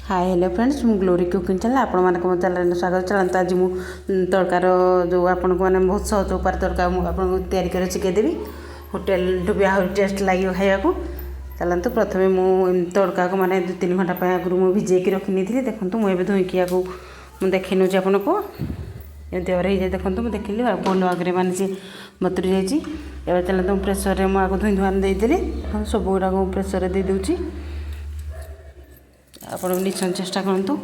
Hi hello friends मु glory cooking channel आपण मानक मो चैनल स्वागत। चलता आज मु तड़कार जो आपण मैंने बहुत सहज उपाय तड़का मुझे तैयारी कर शिखेदेवी होटेल भी आहरी टेस्ट लगे खाया को। चलते प्रथम मु तड़का को मैंने 2-3 घंटा आगु मुझे भिजेक रखी नहीं देखूँ मुझे धोईकी या देखी नौ आपन को एमती भाव हो जाए देखो मुझे देखिली भल आगे मैंने सी बतुरी जाइए। चलते मुझे प्रेसर में आगे धोई धुआन देदेली सब गुड़ा प्रेसर दे दूची आप निश्चय चेष्टा करूँ।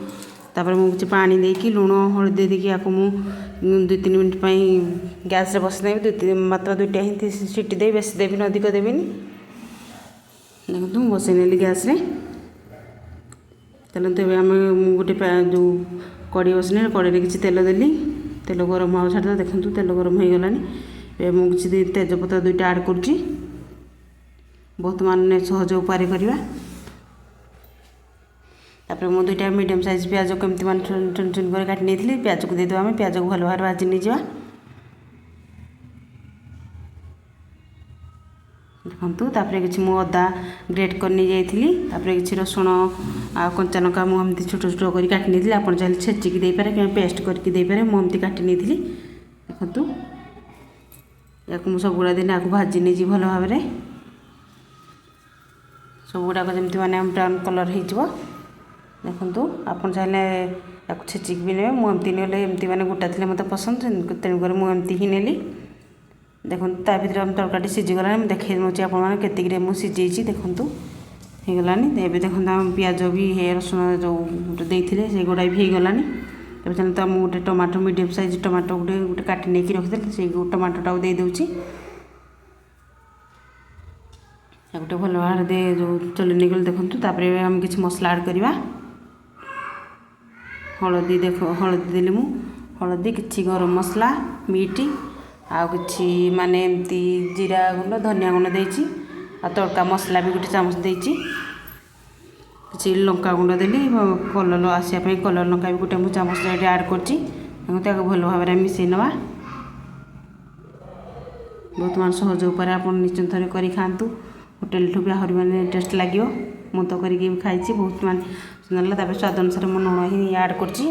तापर मुझे पानी देकी लुण हलदी देकी या 2-3 मिनट गैस बसदेवी मात्र 2टा ही सीटी दे बेस देवी अधिक देवी देखो बसई नेली गैस रे। चलते आम गोटे जो कड़ी बसने कड़ी किसी तेल देली तेल गरम हाँ छाड़ देखो तेल गरम हो गलानी मुझे तेजपत्र 2टा ऐड करुँची बहुत मान सहज उपाय करवा। तापर मु 2टा मीडियम साइज प्याज कमी मान चुन चुन कर काटी नहीं प्याज को देदेव आम प्याज को भल भाव भाजी नहीं जा देखु। तापर किसी मु अदा ग्रेट कर नहीं जाइली किसी रसुण आ कंचा लंका मुझे छोट छोट कर काटी नहीं आप चाहिए छेचिकी देपारे कि पेस्ट करके देपारे मुझे काटी नहीं देखु या सब गुड़ा दिन आपको भाजी नहीं भल भाव सब गुड़ाक जमी मैंने ब्राउन कलर हो देखु। आपन चाहिए छेचिक भी ने मुझे एमती मैंने गोटा थी मत पसंद तेणुक मुझे ही नेली देखो। ता भर आम तड़का सीझीगला देखे दूसरी आपके सीझे देखूँ हो गलानी एवं देखो आम पिज भी रसुण जो देते से गुड़ा भी हो गलानी। तब चलते आम गोटे टमाटो मीडियम साइज टमाटो गोटे काटी नहीं रखिदे से टमाटोटा दे दूची गोटे भल भाव जो चली नहीं गल देखो। तापर आम किसी मसला ऐड करवा हलदी देख हलदी देली मु हलदी किसी गरम मसला मीट आ कि माने एमती जीरा गुंड धनिया गुंड देची आ तड़का मसला भी गोटे चामच देची किसी लंका गुंड देली कलर आसापी कलर लंका भी गोटे चामच ऐड करची भल भाव मिसई नवा बहुत मान सहज उपाय आप निश्चित थे कर खातु होटेल भी आहरी मैंने टेस्ट लगे मु तो करके खाई बहुत मान सुंदर लगा। तापर स्वाद अनुसार मु लुण ही ऐड करची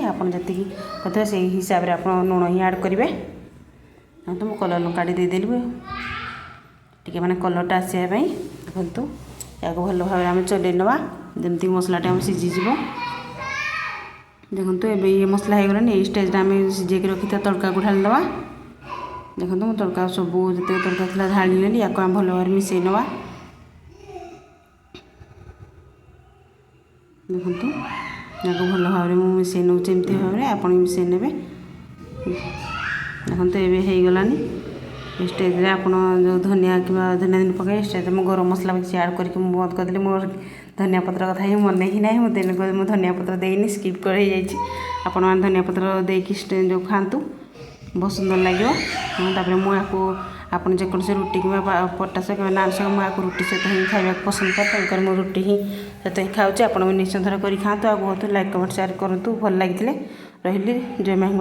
जी कथे से हिसाब से आप लुण ही ऐड करेंगे तो मुझे कलर लंका देदेली टी मैंने कलरटा आसापी देखु या भल भाव आम चल नवा जमती मसलाटा आम सीझीज देखो। ये मसला हो गलानी ये स्टेज आम सीझे रखी तड़का को ढाल दवा देखो मुझे तड़का सब जिते तड़का थी ढाली नेली या आम भल भाव मिसई नवा देखु या भल भाव में मिसई नौचे एमती भाव में आप मिसई ने देखो ये होगलानी स्टेज आप जो धनिया कि धनिया दिन पकड़े स्टेज में गरम मसला किसी ऐड करके बंद करदेली मोर धनिया पत्र कथा ही मन ही ना मुझे धनिया पत्र देनी स्किप कर आपण मैंने धनिया पत्र देकी जो खातु बहुत सुंदर लगे। तापर मुझे आपन जेकोसी रुटी कि पटा सह कि नान सह मुझे रुटी सहित ही खावा पसंद कर मु रुटी ही सहित ही खाऊँ। आप निश्चय थर कर खातु आ बहुत लाइक कमेंट शेयर करूँ भल लगी रही जय माँ।